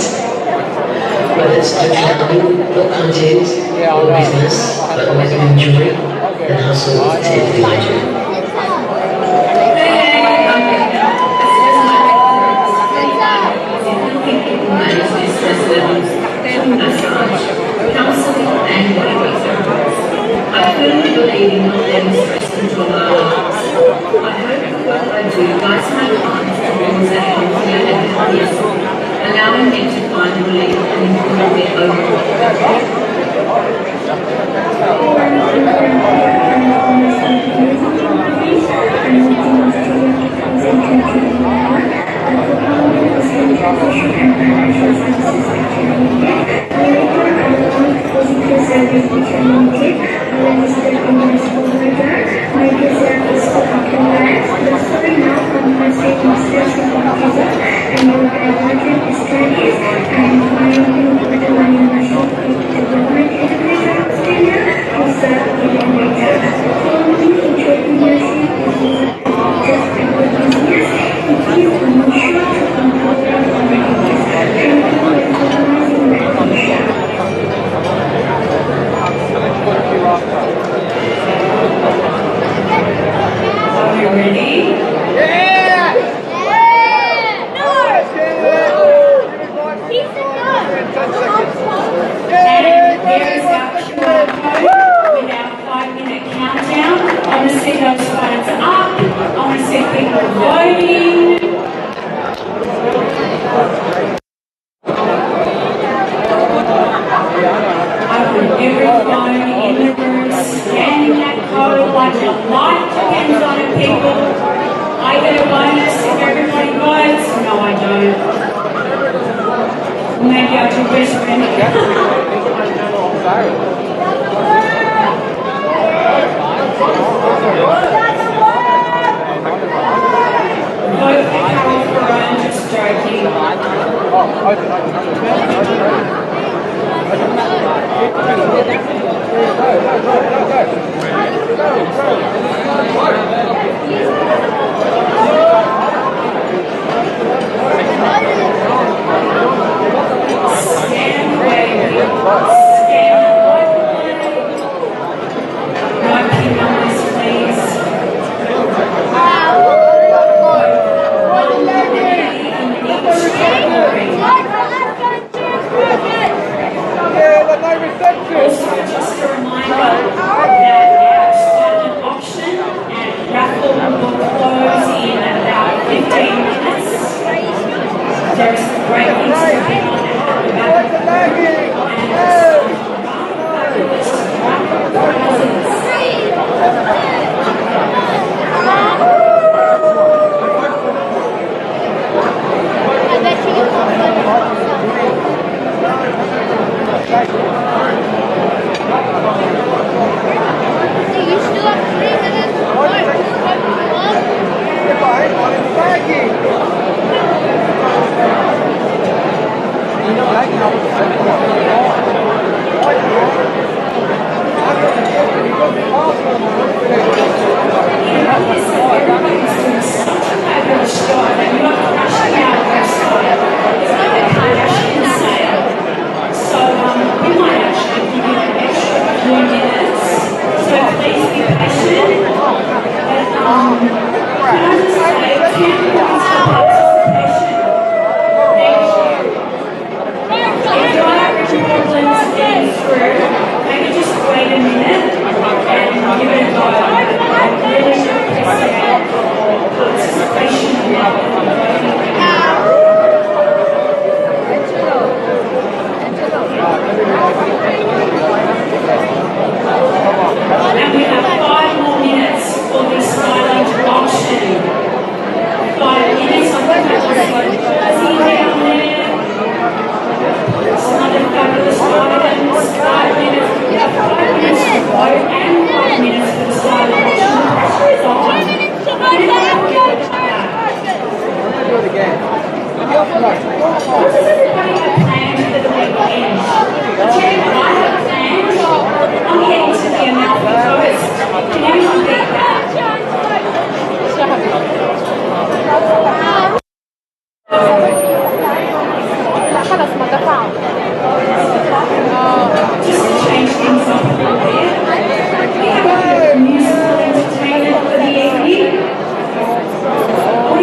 Q: whether it's accounting or content or business, but always enjoy and hustle to everything I do.
P: Counseling and bodywork therapies. I firmly believe in not letting stress control our lives. I hope the work I do guides my clients towards a healthier and happier self, allowing them to find relief and improve their overall and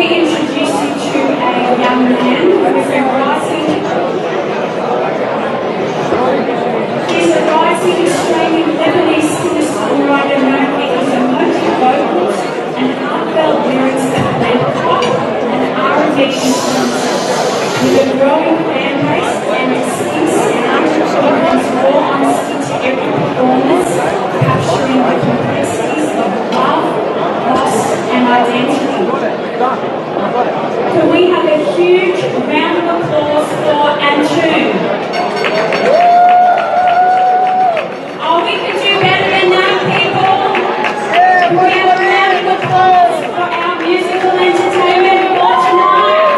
A: introduce you to a young man who is a rising, he's a rising Australian Lebanese singer-songwriter known for his emotive vocals and heartfelt lyrics that blend pop and R&B influences. With a growing fan base and distinct sound, he brings raw honesty to every performance, capturing the complexities of love, loss, and identity. Can we have a huge round of applause for Antoon? Oh, we can do better than that, people. Can we have a round of applause for our musical entertainment for tonight?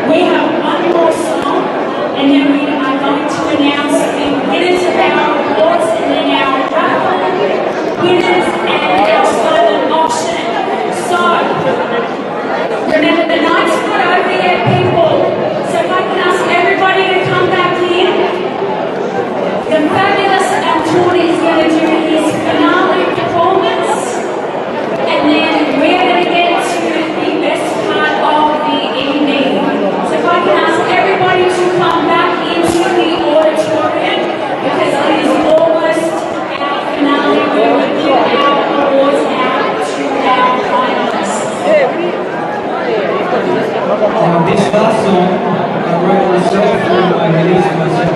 A: We have one more song, and then we are going to announce the winners of our awards and then our raffle winners and our silent auction. So, remember the night's not over yet, people. So if I can ask everybody to come back in. The fabulous Antoni is going to do his finale performance, and then we're going to get to the best part of the evening. So if I can ask everybody to come back into the auditorium, because it is almost our finale. We will give our awards out to our finalists.
R: Now this last song, I wrote myself and I released myself.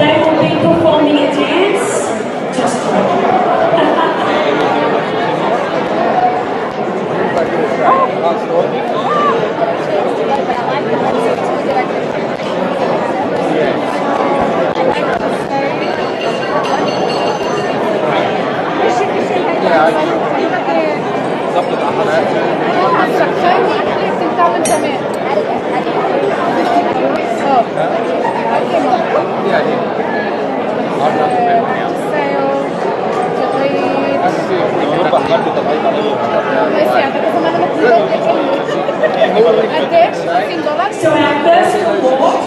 A: They will be performing a dance
L: sales,
A: So our first award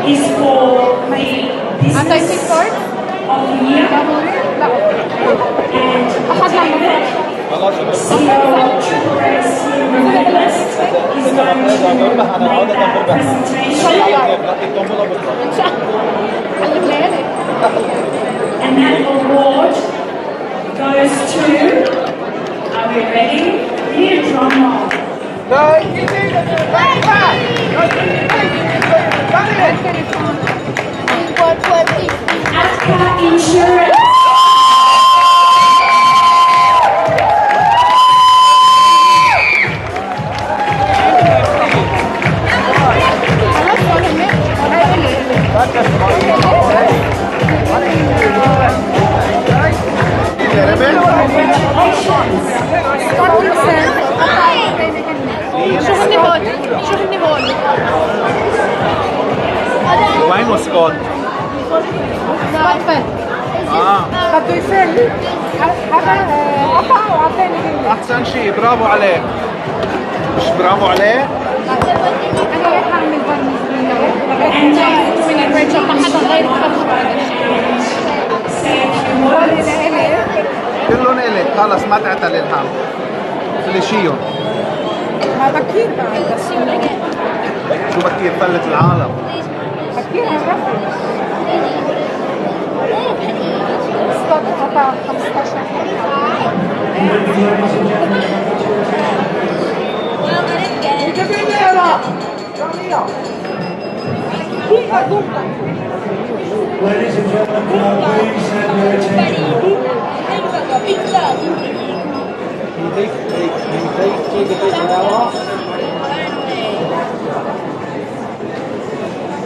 A: is for the business of the year, and David, CEO of Triple Race List, is going to make that presentation. And that award goes to, are we ready? We need a drum roll. Atka Insurance.
L: شوفني هون
H: وين مسقط؟
L: بده يسال حدا قطع وعطاني
H: احسن شيء برافو عليك. مش برافو عليك؟
L: انا رايح اعمل برنامج من الريتش ما حدا غير يخفف هذا الشيء.
H: كلهم إلك خلص ما تعتل الهم. فليشيهم.
L: ما بكير بعد بس
H: شو بكير فلت العالم.
L: بكير هنرفض. استاذ قطع 15.
R: Ladies and gentlemen, please have your attention.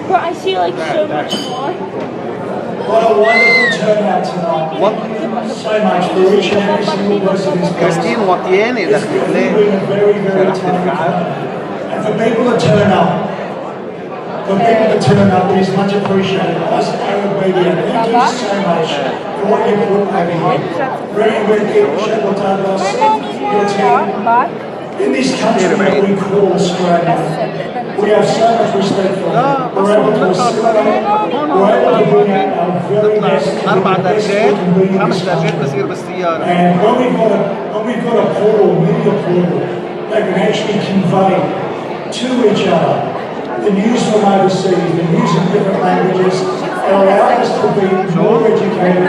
K: But I see like so much more.
R: What a wonderful turnout tonight. So much for each and every single person in this place.
H: كريستين وطياني دخلت ليه؟
R: Very tired. And for people to turn up, it is much appreciated. Us Arab media, thank you so much for what you put over here. Very your team. In this country that we call Australia, we have so much respect for them. We're able to assimilate, we're able to bring out our very best to be the best we can be in this country. And when we've got a portal, media portal, that can actually convey to each other the news from overseas, the news in different languages, and allow us to be more educated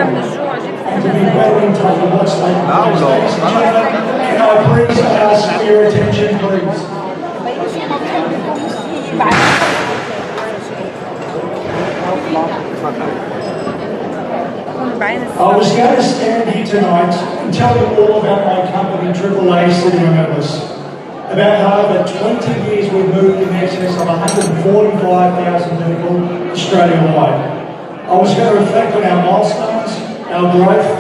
R: and to be better in touch with what's taking place. Ladies and gentlemen, can I please ask for your attention, please? I was going to stand here tonight and tell you all about my company, AAA City Members. About how over 20 years we've moved in excess of 145,000 people Australia-wide. I was going to reflect on our milestones, our growth,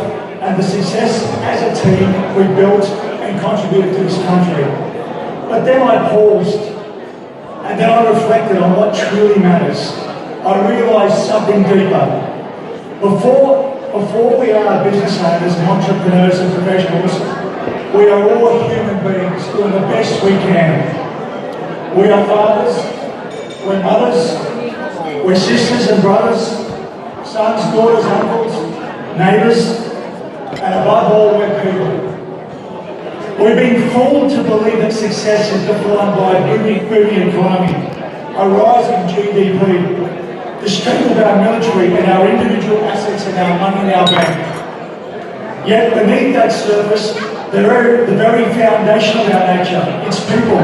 R: and the success as a team we built and contributed to this country. But then I paused, and then I reflected on what truly matters. I realised something deeper. Before we are business owners and entrepreneurs and professionals, we are all human beings doing the best we can. We are fathers, we're mothers, we're sisters and brothers, sons, daughters, uncles, neighbours, and above all, we're people. We've been fooled to believe that success is defined by a booming economy, a rising GDP, the strength of our military and our individual assets and our money in our bank. Yet beneath that surface, the very foundation of our nature, its people,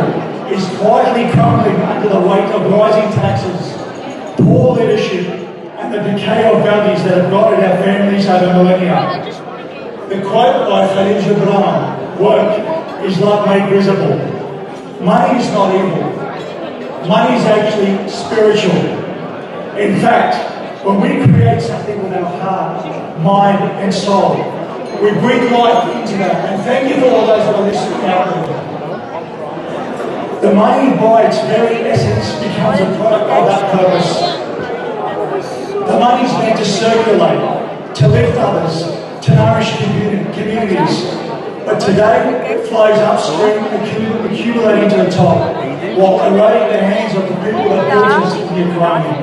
R: is quietly crumbling under the weight of rising taxes, poor leadership, and the decay of values that have guided our families over millennia. The quote by Khalil Gibran, work is like made visible. Money is not evil. Money is actually spiritual. In fact, when we create something with our heart, mind, and soul, we breathe life into that. And thank you for all those that are listening out there. The money, by its very essence, becomes a product of that purpose. The money's meant to circulate, to lift others, to nourish communities. But today, it flows upstream, accumulating to the top, while eroding the hands of the people that built us in the economy.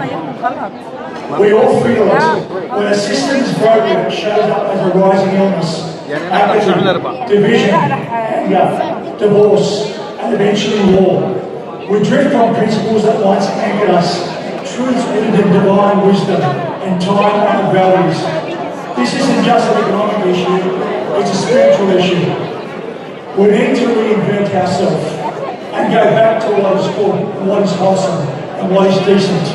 R: We all feel it. When a system is broken, it shows up as a rising illness, apathy, division, anger, divorce, and eventually war. We drift on principles that once anchored us, truths rooted in divine wisdom and time-honored values. This isn't just an economic issue, it's a spiritual issue. We need to reinvent ourselves and go back to what is good, what is wholesome, and what is decent.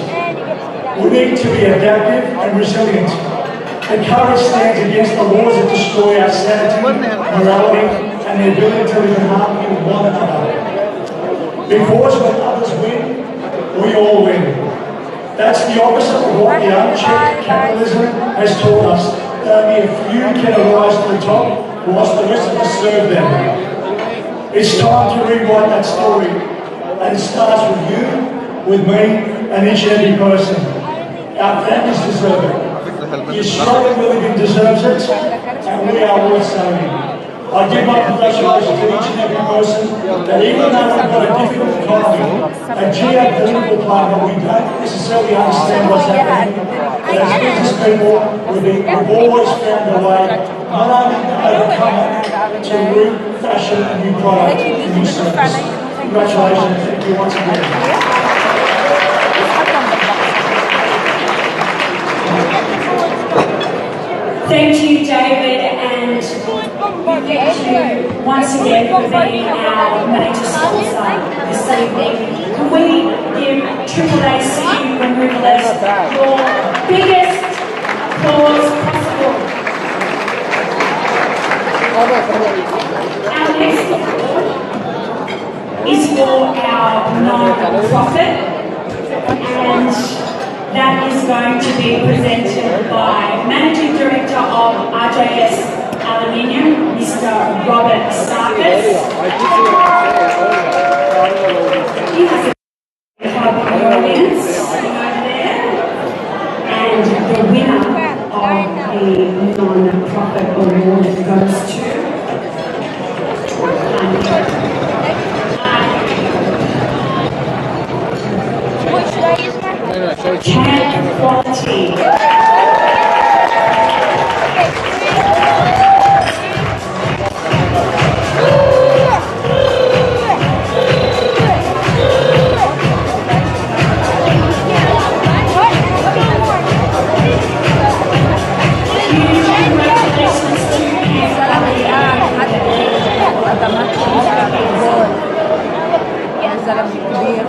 R: We need to be adaptive and resilient. And courage stands against the laws that destroy our sanity, morality, and the ability to live in harmony with one another. Because when others win, we all win. That's the opposite of what the unchecked capitalism has taught us. Only a few can arise to the top, whilst the rest of us serve them. It's time to rewrite that story, and it starts with you, with me, and each and every person. Our families deserve it. The Australian living deserves it, and we are worth saving. I give my congratulations to each and every person that even though we've got a difficult economy, a geopolitical climate, we don't necessarily understand what's happening. But as business people, we've always found a way not only to overcome it, to refashion a new product, a new service. Congratulations, thank you once again.
A: Thank you, David, and thank you once again for being our major sponsor this evening. Can we give AAACU removalists your biggest applause possible? Our next award is for our non-profit, and that is going to be presented by Managing Director of RJS Aluminium, Mr. Robert Sarkis. He has a club audience sitting over there. And the winner of the non-profit award goes to Can Quality.
L: يا زلمه كبير